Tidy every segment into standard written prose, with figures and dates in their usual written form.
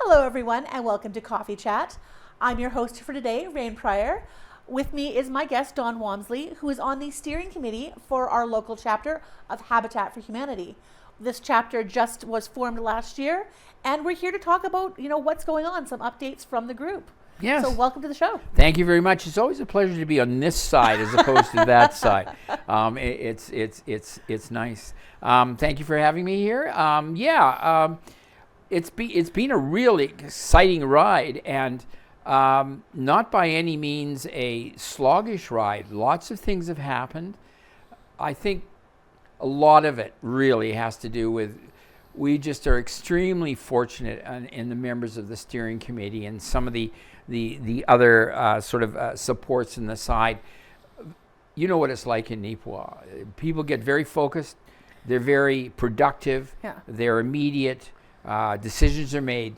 Hello, everyone, and welcome to Coffee Chat. I'm your host for today, Rain Pryor. With me is my guest, Don Walmsley, who is on the steering committee for our local chapter of Habitat for Humanity. This chapter just was formed last year, and we're here to talk about, what's going on, some updates from the group. Yes. So welcome to the show. Thank you very much. It's always a pleasure to be on this side as opposed to that side. It's nice. Thank you for having me here. It's been a really exciting ride, and not by any means a sluggish ride. Lots of things have happened. I think a lot of it really has to do with we just are extremely fortunate in the members of the steering committee and some of the other supports on the side. You know what it's like in Neepawa. People get very focused. They're very productive. Yeah. They're immediate. Decisions are made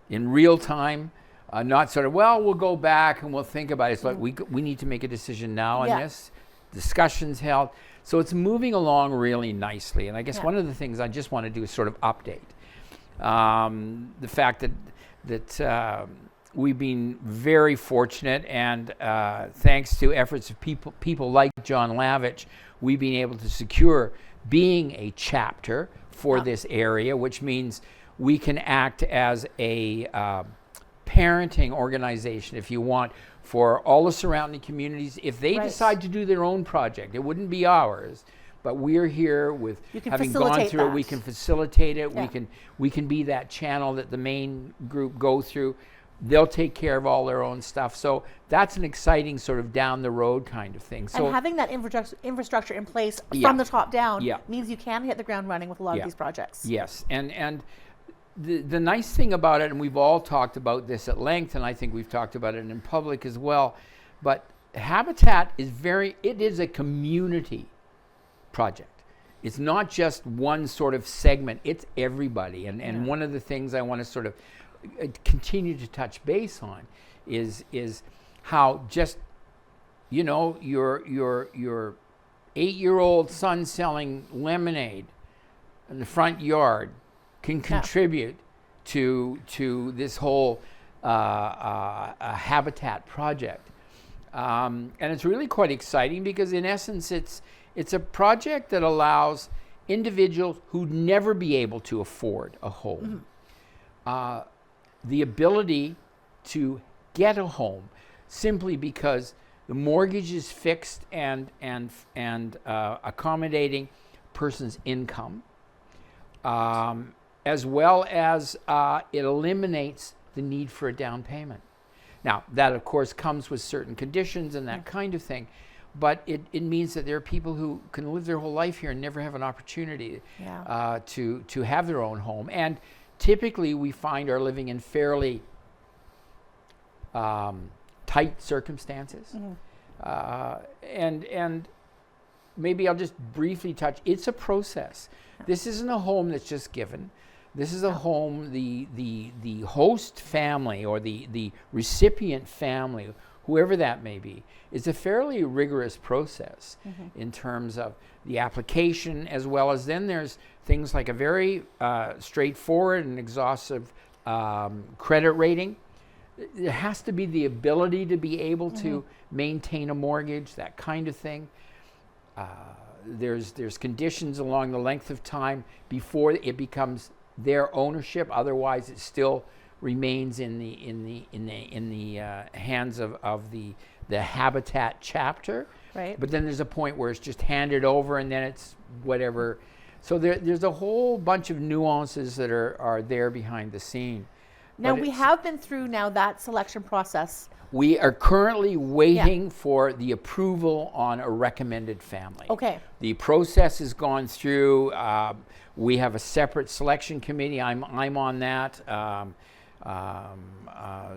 in real time. Not sort of, we'll go back and we'll think about it. It's like we need to make a decision now on this. Discussions held. So it's moving along really nicely. And I guess one of the things I just want to do is sort of update the fact that we've been very fortunate, and thanks to efforts of people like John Lavich, we've been able to secure being a chapter for this area, which means we can act as a parenting organization, if you want, for all the surrounding communities. If they decide to do their own project, it wouldn't be ours, but we're here with having gone through it. We can facilitate it. Yeah. We can be that channel that the main group go through. They'll take care of all their own stuff. So that's an exciting sort of down the road kind of thing. So and having that infrastructure in place from the top down means you can hit the ground running with a lot of these projects. Yes, and the nice thing about it, and we've all talked about this at length, and I think we've talked about it in public as well, but Habitat is a community project. It's not just one sort of segment, it's everybody. And one of the things I want to sort of continue to touch base on is how just, your 8-year-old son selling lemonade in the front yard can contribute to this whole habitat project. And it's really quite exciting because in essence it's a project that allows individuals who'd never be able to afford a home the ability to get a home simply because the mortgage is fixed and accommodating person's income. As well as it eliminates the need for a down payment. Now, that of course comes with certain conditions and that kind of thing, but it means that there are people who can live their whole life here and never have an opportunity to have their own home. And typically we find are living in fairly tight circumstances. And maybe I'll just briefly touch, it's a process. This isn't a home that's just given. This is a home, the host family or the recipient family, whoever that may be, is a fairly rigorous process in terms of the application, as well as then there's things like a very straightforward and exhaustive credit rating. There has to be the ability to be able to maintain a mortgage, that kind of thing. There's conditions along the length of time before it becomes their ownership. Otherwise, it still remains in the hands of the Habitat chapter. Right. But then there's a point where it's just handed over, and then it's whatever. So there's a whole bunch of nuances that are there behind the scene. Now we have been through that selection process. We are currently waiting for the approval on a recommended family. Okay. The process has gone through. We have a separate selection committee. I'm on that.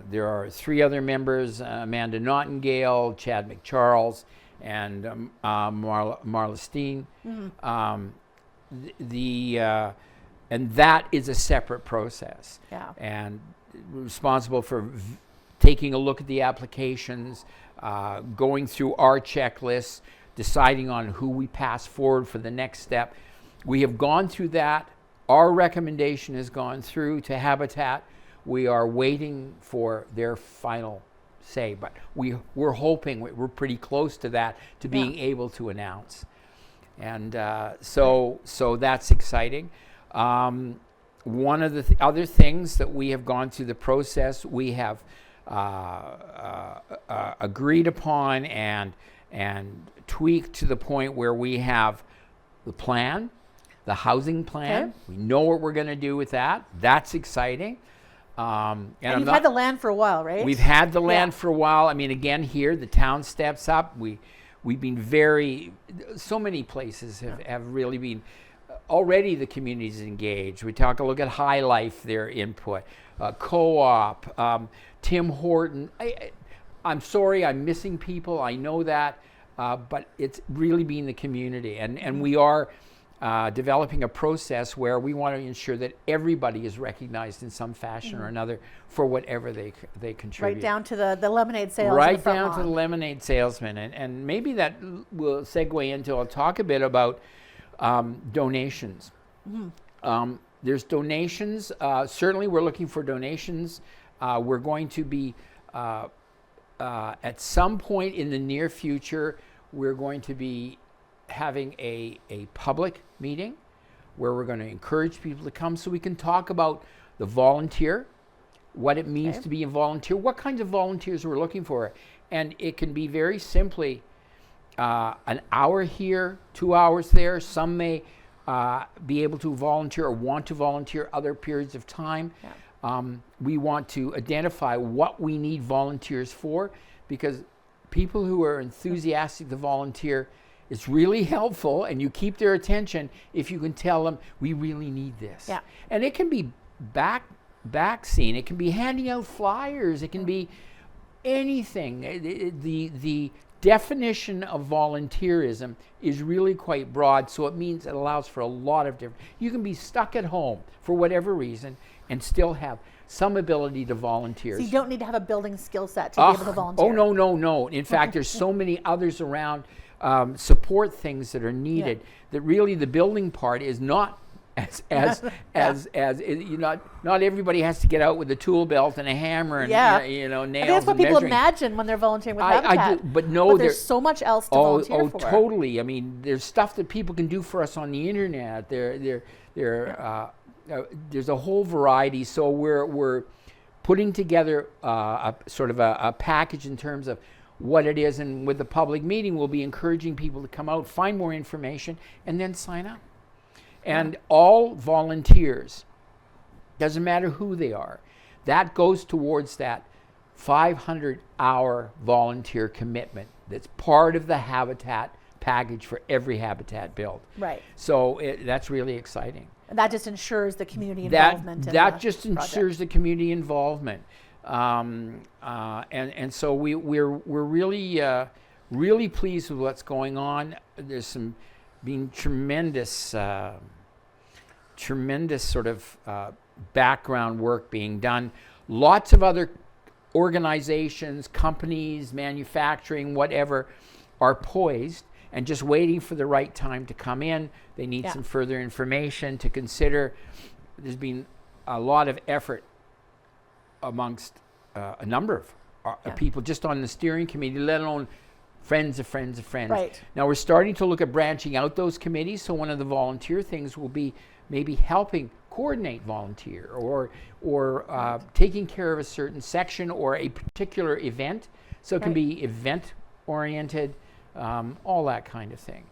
There are 3 other members: Amanda Nottingale, Chad McCharles, and Marla Steen. And that is a separate process. Yeah. And responsible for taking a look at the applications, going through our checklists, deciding on who we pass forward for the next step. We have gone through that. Our recommendation has gone through to Habitat. We are waiting for their final say, but we're hoping we're pretty close to that, to being able to announce. And so that's exciting. One of the other things that we have gone through the process, we have agreed upon and tweaked to the point where we have the plan, the housing plan. Okay. We know what we're going to do with that. That's exciting. And you've had the land for a while, right? We've had the land for a while. I mean, again, here the town steps up. We've been so many places have really been, already the community's engaged. We look at High Life, their input, Co-op, Tim Horton. I'm sorry, I'm missing people. I know that, but it's really been the community. And we are developing a process where we want to ensure that everybody is recognized in some fashion or another for whatever they contribute. Right down to the lemonade sales. Right down to the lemonade salesman. And maybe that will segue into, I'll talk a bit about donations. There's donations. Certainly we're looking for donations. We're going to be, at some point in the near future, we're going to be having a public meeting where we're going to encourage people to come so we can talk about the volunteer, what it means to be a volunteer, what kinds of volunteers we're looking for. And it can be very simply an hour here, 2 hours there. Some may be able to volunteer or want to volunteer other periods of time. We want to identify what we need volunteers for, because people who are enthusiastic to volunteer, it's really helpful, and you keep their attention if you can tell them, we really need this. And it can be back scene, it can be handing out flyers, it can be anything. The definition of volunteerism is really quite broad, so it means it allows for a lot of different. You can be stuck at home for whatever reason and still have some ability to volunteer. So you don't need to have a building skill set to be able to volunteer. Oh, no. In fact, there's so many others around support things that are needed that really the building part is not as not everybody has to get out with a tool belt and a hammer and nails. I think that's what people imagine when they're volunteering with Habitat. I do, but no, there's so much else to volunteer for. Oh, totally. I mean, there's stuff that people can do for us on the internet. There's a whole variety. So we're putting together a sort of a package in terms of what it is, and with the public meeting, we'll be encouraging people to come out, find more information, and then sign up. And all volunteers, doesn't matter who they are, that goes towards that 500-hour volunteer commitment that's part of the Habitat package for every Habitat build. Right. So that's really exciting. And that just ensures the community involvement. That just ensures the community involvement. And so we're really pleased with what's going on. There's been tremendous sort of background work being done. Lots of other organizations, companies, manufacturing, whatever, are poised and just waiting for the right time to come in. They need some further information to consider. There's been a lot of effort amongst a number of people just on the steering committee, let alone friends of friends of friends. Right. Now we're starting to look at branching out those committees, so one of the volunteer things will be maybe helping coordinate volunteer or taking care of a certain section or a particular event. So it can be event oriented, all that kind of thing.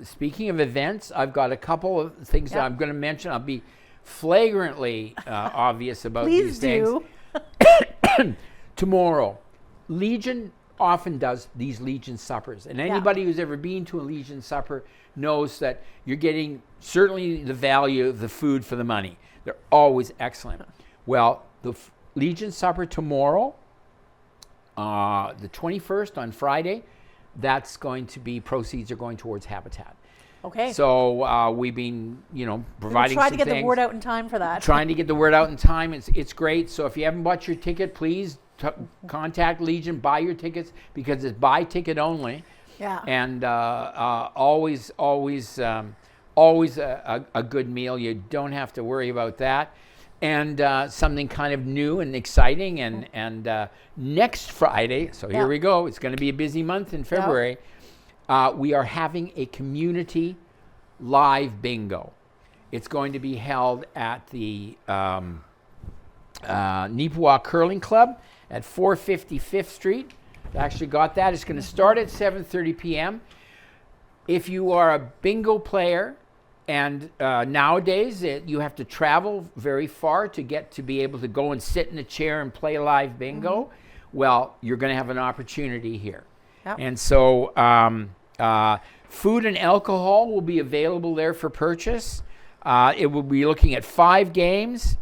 Speaking of events, I've got a couple of things that I'm going to mention. I'll be flagrantly obvious about these things. Tomorrow, Legion often does these Legion suppers, and anybody who's ever been to a Legion supper knows that you're getting certainly the value of the food for the money. They're always excellent. Well, the Legion supper tomorrow, the 21st on Friday, that's going to be, proceeds are going towards Habitat. Okay. So we've been, providing try some to get things. The word out in time for that. Trying to get the word out in time. It's great. So if you haven't bought your ticket, please contact Legion, buy your tickets, because it's buy ticket only. Yeah. And always always a good meal. You don't have to worry about that. And something kind of new and exciting. And next Friday, so here we go. It's going to be a busy month in February. We are having a community live bingo. It's going to be held at the Neepawa Curling Club at 450 5th Street. I actually got that. It's going to start at 7:30 p.m. If you are a bingo player, and nowadays you have to travel very far to get to be able to go and sit in a chair and play live bingo, well, you're going to have an opportunity here. Yep. And so food and alcohol will be available there for purchase. It will be looking at 5 games.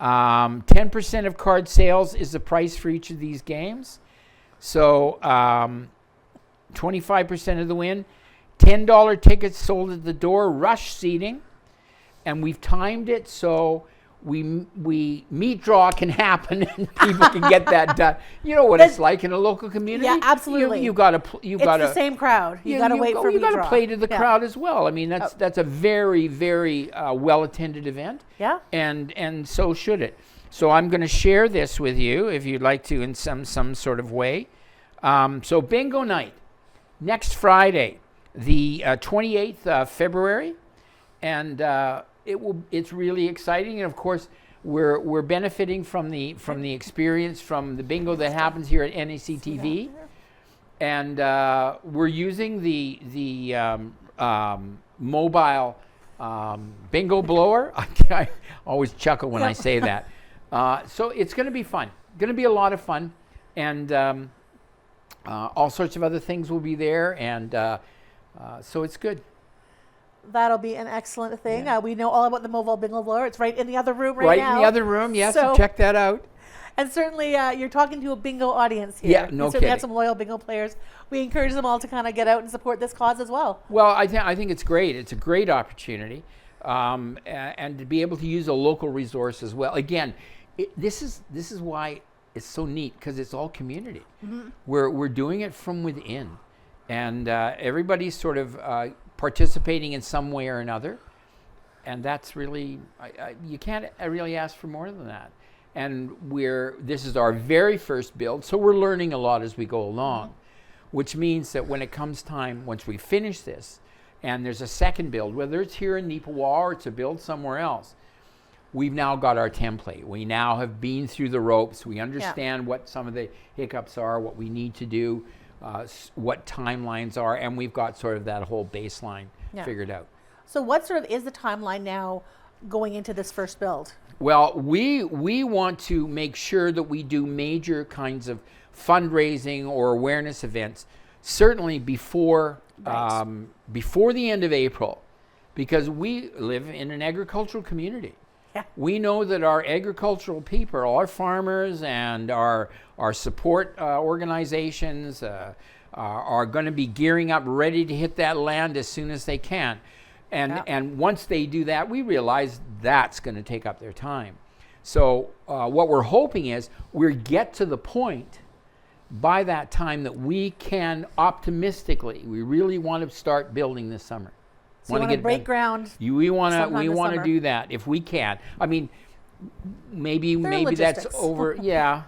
10% of card sales is the price for each of these games. So 25% of the win. $10 tickets sold at the door, rush seating. And we've timed it so meat draw can happen and people can get that done. You know what it's like in a local community. Yeah, absolutely. You've got to. It's the same crowd. You got to wait for meat draw. You got to play to the crowd as well. I mean, that's a very, very well attended event. Yeah. And so should it. So I'm going to share this with you if you'd like to in some sort of way. So bingo night next Friday, the 28th February, and it's really exciting. And of course, we're benefiting from the experience from the bingo that happens here at NACTV, and we're using the mobile bingo blower. I always chuckle when I say that. So it's going to be fun. Going to be a lot of fun, and all sorts of other things will be there, and so it's good. That'll be an excellent thing. Yeah. We know all about the mobile bingo blower. It's right in the other room right now. Right in the other room, yes. So check that out. And certainly you're talking to a bingo audience here. Yeah, no kidding. We have some loyal bingo players. We encourage them all to kind of get out and support this cause as well. Well, I think it's great. It's a great opportunity, and to be able to use a local resource as well. Again, this is why it's so neat, because it's all community. Mm-hmm. We're doing it from within, and everybody's sort of participating in some way or another, and that's really you can't really ask for more than that. And this is our very first build, so we're learning a lot as we go along, which means that when it comes time, once we finish this, and there's a second build, whether it's here in Neepawa or it's a build somewhere else, we've now got our template. We now have been through the ropes. We understand what some of the hiccups are, what we need to do, what timelines are, and we've got sort of that whole baseline figured out. So what sort of is the timeline now going into this first build? Well, we want to make sure that we do major kinds of fundraising or awareness events, certainly before the end of April, because we live in an agricultural community. Yeah. We know that our agricultural people, our farmers and our support organizations are going to be gearing up, ready to hit that land as soon as they can. And once they do that, we realize that's going to take up their time. So what we're hoping is we get to the point by that time that we can optimistically, we really want to start building this summer. So want to break ground. We want to do that if we can. I mean, maybe that's over. Yeah,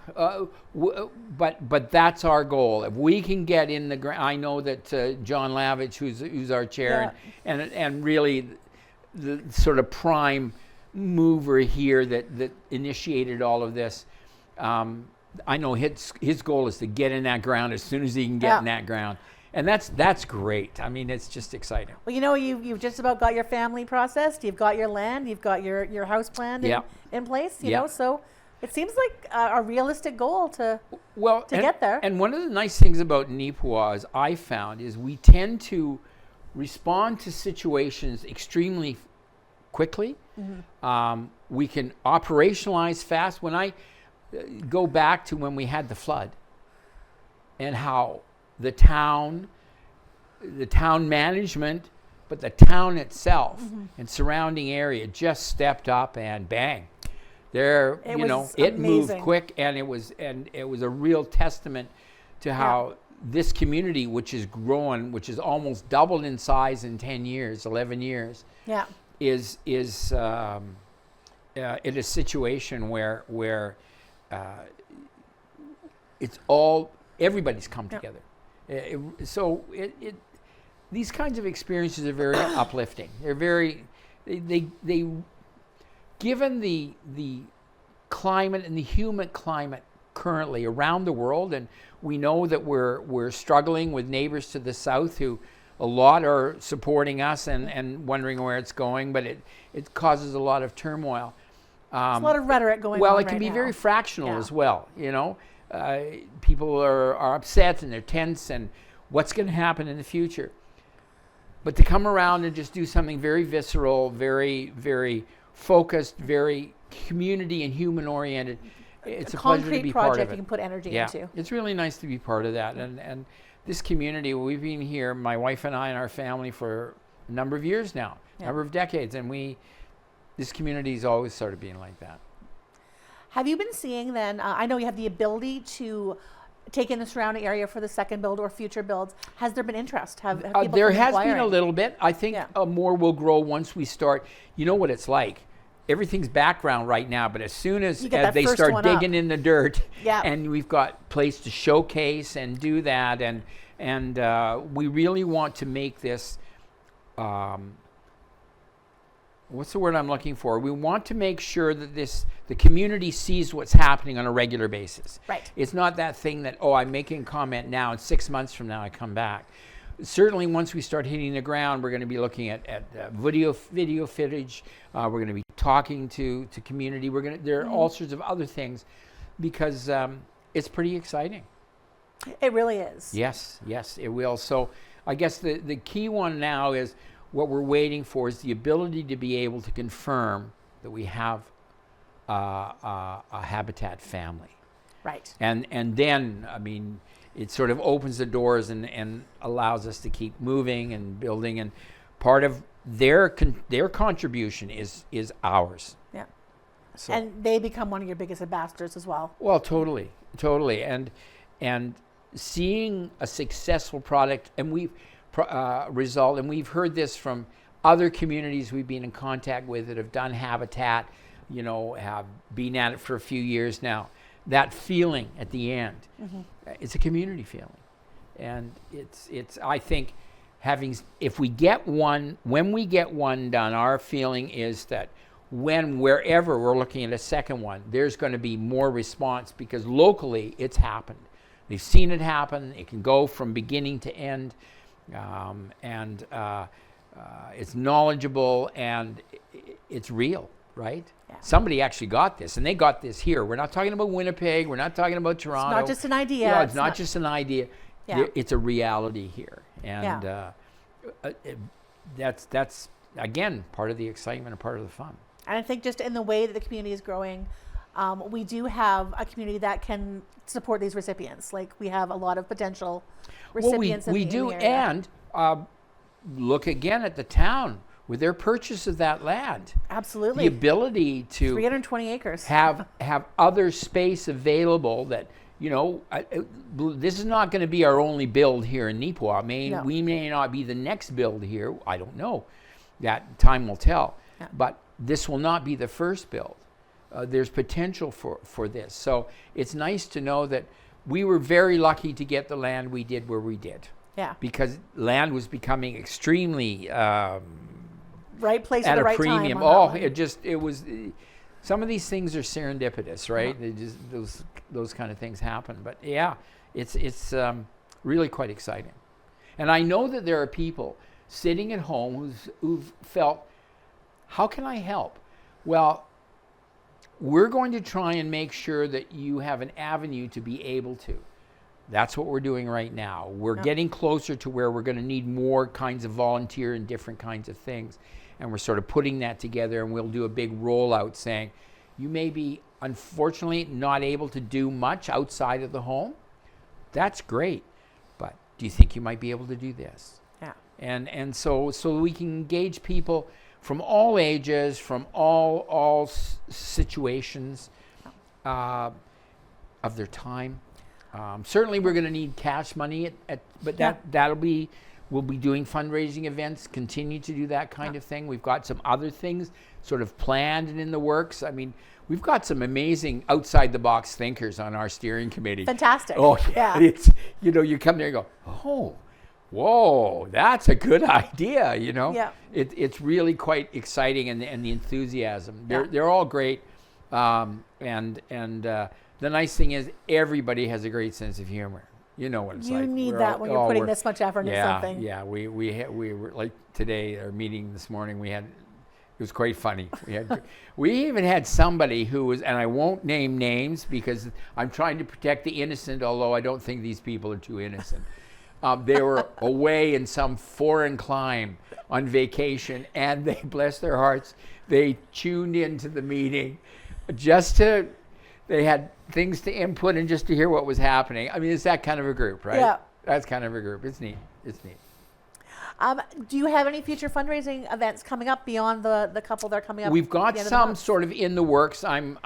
but that's our goal. If we can get in the ground, I know that John Lavich, who's our chair, and really the sort of prime mover here that initiated all of this. I know his goal is to get in that ground as soon as he can get in that ground. And that's great. I mean, it's just exciting. Well, you know, you've just about got your family processed. You've got your land. You've got your house planned in place. You know, so it seems like a realistic goal to get there. And one of the nice things about Neepawa, as I found, is we tend to respond to situations extremely quickly. Mm-hmm. We can operationalize fast. When I go back to when we had the flood, and how the town management, but the town itself and surrounding area just stepped up, and bang, it moved quick, and it was a real testament to how this community, which is growing, which is almost doubled in size in 10 years, 11 years, Yeah. is in a situation where it's all, everybody's come together. These kinds of experiences are very uplifting. They're very, they given the climate and the human climate currently around the world, and we know that we're struggling with neighbors to the south who a lot are supporting us and wondering where it's going, but it causes a lot of turmoil. There's a lot of rhetoric going on. Well, it can be very fractional as well. People are upset and they're tense, and what's going to happen in the future. But to come around and just do something very visceral, very, very focused, very community and human oriented, it's a pleasure to be part of it. Concrete project you can put energy into. It's really nice to be part of that. And this community, we've been here, my wife and I and our family, for a number of years now, a number of decades, and this community's always sort of been like that. Have you been seeing then, I know you have the ability to take in the surrounding area for the second build or future builds. Has there been interest? Have people there been has inquiring? been a little bit. I think more will grow once we start. You know what it's like. Everything's background right now, but as soon as they start digging in the dirt, and we've got place to showcase and do that, and we really want to make this, what's the word I'm looking for? We want to make sure that the community sees what's happening on a regular basis. Right. It's not that thing that, I'm making a comment now and 6 months from now I come back. Certainly once we start hitting the ground, we're going to be looking at video footage. We're going to be talking to community. There are all sorts of other things, because it's pretty exciting. It really is. Yes, it will. So I guess the key one now is, what we're waiting for is the ability to be able to confirm that we have a habitat family. Right. And then, I mean, it sort of opens the doors and allows us to keep moving and building. And part of their contribution is ours. Yeah. So. And they become one of your biggest ambassadors as well. Well, totally. And seeing a successful product, and we've and we've heard this from other communities we've been in contact with that have done habitat, have been at it for a few years now. That feeling at the end, it's a community feeling, and it's I think when we get one done, our feeling is that wherever we're looking at a second one, there's going to be more response, because locally it's happened. They've seen it happen. It can go from beginning to end. It's knowledgeable and it's real, right? Yeah. Somebody actually got this, and they got this here. We're not talking about Winnipeg. We're not talking about Toronto. It's not just an idea. Yeah, it's not just an idea. Yeah. It's a reality here, and that's again part of the excitement and part of the fun. And I think just in the way that the community is growing, we do have a community that can support these recipients. Like, we have a lot of potential recipients. We do, and look again at the town with their purchase of that land. Absolutely. The ability to 320 acres. have other space available that, this is not going to be our only build here in Neepawa. We may not be the next build here. I don't know. That time will tell. Yeah. But this will not be the first build. There's potential for this. So it's nice to know that we were very lucky to get the land we did where we did. Yeah. Because land was becoming extremely right place at at the a right premium. time. It was. Some of these things are serendipitous, right? Yeah. They just those kind of things happen. But yeah, it's really quite exciting. And I know that there are people sitting at home who've felt, how can I help? Well, we're going to try and make sure that you have an avenue to be able to. That's what we're doing right now. We're getting closer to where we're going to need more kinds of volunteer and different kinds of things. And we're sort of putting that together, and we'll do a big rollout saying, you may be, unfortunately, not able to do much outside of the home. That's great. But do you think you might be able to do this? Yeah. And so we can engage people from all ages, from all situations of their time. Certainly, we're going to need cash money, but we'll be doing fundraising events, continue to do that kind of thing. We've got some other things sort of planned and in the works. I mean, we've got some amazing outside-the-box thinkers on our steering committee. Fantastic. Oh, yeah. It's, you come there and go, oh, whoa, that's a good idea, Yeah. It's really quite exciting, and the enthusiasm. They're all great. The nice thing is everybody has a great sense of humor. You know what it's like. You need that when you're putting this much effort into something. Yeah, we were like today, our meeting this morning, it was quite funny. We even had somebody who was, and I won't name names because I'm trying to protect the innocent, although I don't think these people are too innocent. They were away in some foreign clime on vacation, and they, bless their hearts, they tuned into the meeting they had things to input and just to hear what was happening. I mean, it's that kind of a group, right? Yeah. That's kind of a group. It's neat. Do you have any future fundraising events coming up beyond the couple that are coming up? We've got some sort of in the works. I'm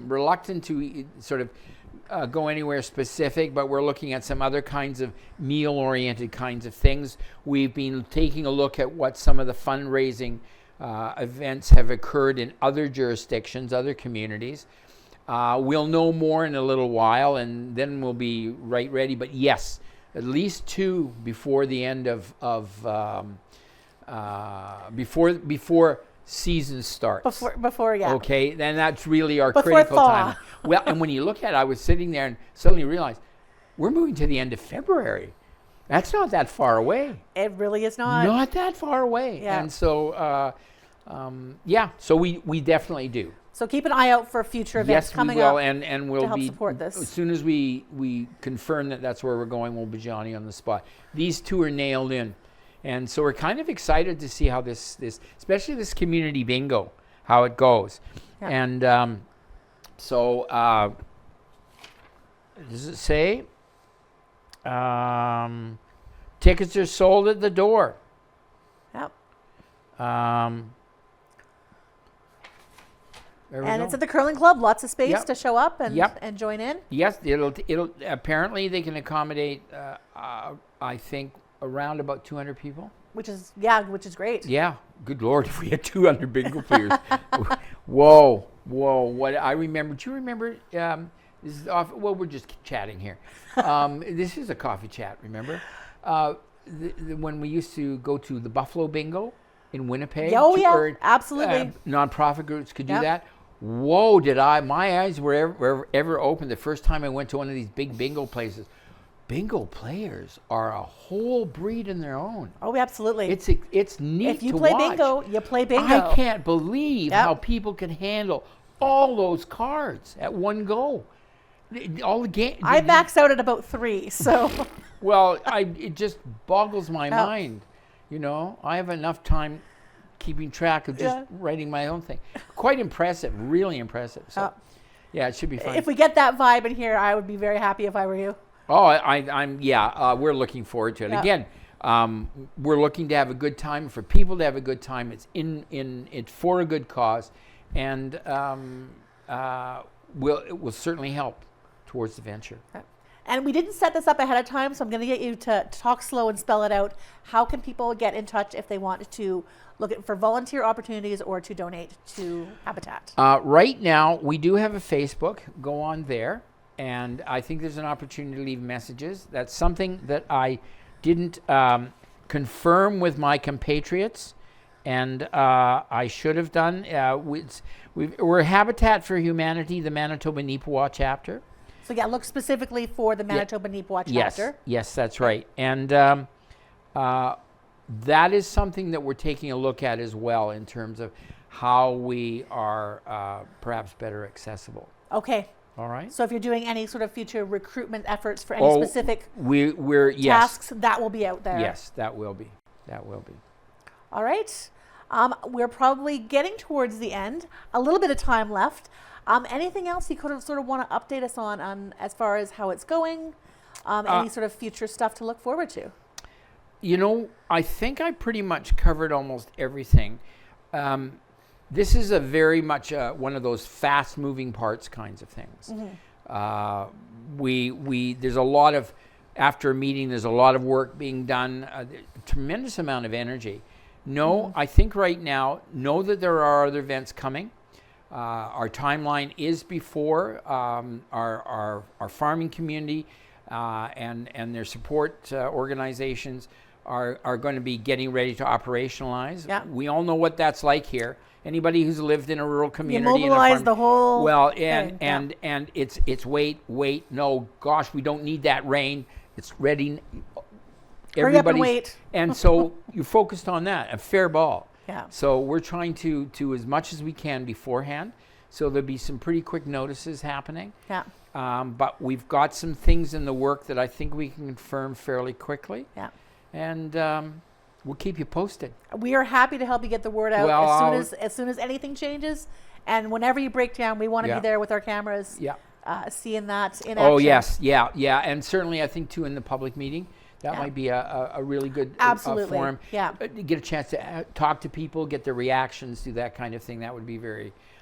reluctant to sort of go anywhere specific, but we're looking at some other kinds of meal-oriented kinds of things. We've been taking a look at what some of the fundraising events have occurred in other jurisdictions, other communities. We'll know more in a little while, and then we'll be ready. But yes, at least 2 before the end before season starts. Before, yeah. Okay, then that's really our before critical thaw. time. Well, and when you look at it, I was sitting there and suddenly realized we're moving to the end of February. That's not that far away. It really is not. Not that far away. Yeah. And so, so we definitely do. So keep an eye out for future events coming up. Yes, we will, and we'll to help be support this. As soon as we confirm that that's where we're going, we'll be Johnny on the spot. These 2 are nailed in, and so we're kind of excited to see how this especially this community bingo, how it goes, and does it say tickets are sold at the door? Yep. And it's at the curling club. Lots of space Yep. to show up and Yep. and join in. Yes, it'll apparently they can accommodate I think around about 200 people. Which is great. Yeah, good Lord, if we had 200 bingo players. Whoa, what I remember. Do you remember? This is off. Well, we're just chatting here. This is a coffee chat. Remember when we used to go to the Buffalo Bingo in Winnipeg? Oh yeah, absolutely. Nonprofit groups could do Yep. that. Whoa, my eyes were ever open the first time I went to one of these big bingo places. Bingo players are a whole breed in their own. Oh, absolutely. It's neat if you to play watch. bingo, you play bingo. I can't believe Yep. how people can handle all those cards at one go. All the game. I max out at about 3, so. Well, it just boggles my mind. I have enough time keeping track of just writing my own thing. Quite impressive, really impressive. So, yeah, it should be fun. If we get that vibe in here, I would be very happy if I were you. Oh, we're looking forward to it. Yeah. Again, we're looking to have a good time, for people to have a good time. It's for a good cause, and it will certainly help towards the venture. And we didn't set this up ahead of time, so I'm going to get you to talk slow and spell it out. How can people get in touch if they want to look for volunteer opportunities or to donate to Habitat? Right now, we do have a Facebook. Go on there, and I think there's an opportunity to leave messages. That's something that I didn't confirm with my compatriots, and I should have done. We're Habitat for Humanity, the Manitoba Neepawa Chapter. So look specifically for the Manitoba Neepawa Chapter. Yes, that's right. And that is something that we're taking a look at as well in terms of how we are perhaps better accessible. Okay. All right. So if you're doing any sort of future recruitment efforts for any specific we're tasks, that will be out there. Yes, that will be. All right. We're probably getting towards the end. A little bit of time left. Anything else you could sort of want to update us on as far as how it's going? Any sort of future stuff to look forward to? I think I pretty much covered almost everything. This is a very much one of those fast-moving parts kinds of things. There's a lot of, after a meeting, there's a lot of work being done, a tremendous amount of energy. I think right now, know that there are other events coming. Our timeline is before our farming community and their support organizations are going to be getting ready to operationalize. Yeah. We all know what that's like here. Anybody who's lived in a rural community, you mobilize the whole and thing. and it's wait, no, gosh, we don't need that rain. It's ready. Hurry up and wait. And so you're focused on that, a fair ball. Yeah. So we're trying to as much as we can beforehand. So there'll be some pretty quick notices happening. Yeah. But we've got some things in the work that I think we can confirm fairly quickly. Yeah. And we'll keep you posted. We are happy to help you get the word out Well, as soon as anything changes, and whenever you break down, we want to be there with our cameras. Yeah. Seeing that in action. Oh yes, yeah, and certainly I think too in the public meeting that might be a really good forum. Yeah. To get a chance to talk to people, get their reactions, do that kind of thing. That would be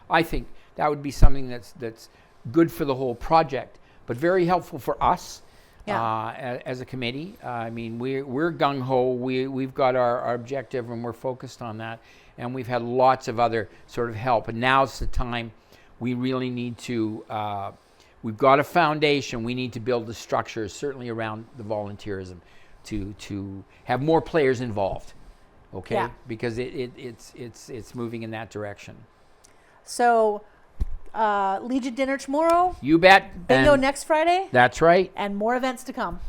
I think that would be something that's good for the whole project, but very helpful for us. As a committee. I mean, we're gung-ho. We've got our objective and we're focused on that. And we've had lots of other sort of help. And now's the time we really need to, we've got a foundation. We need to build the structures, certainly around the volunteerism, to have more players involved, okay? Yeah. Because it's moving in that direction. So, Legion dinner tomorrow. You bet. Bingo next Friday. That's right. And more events to come.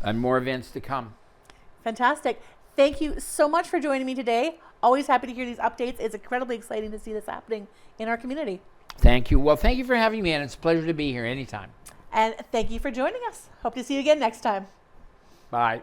Fantastic. Thank you so much for joining me today. Always happy to hear these updates. It's incredibly exciting to see this happening in our community. Thank you. Well, thank you for having me, and it's a pleasure to be here anytime. And thank you for joining us. Hope to see you again next time. Bye.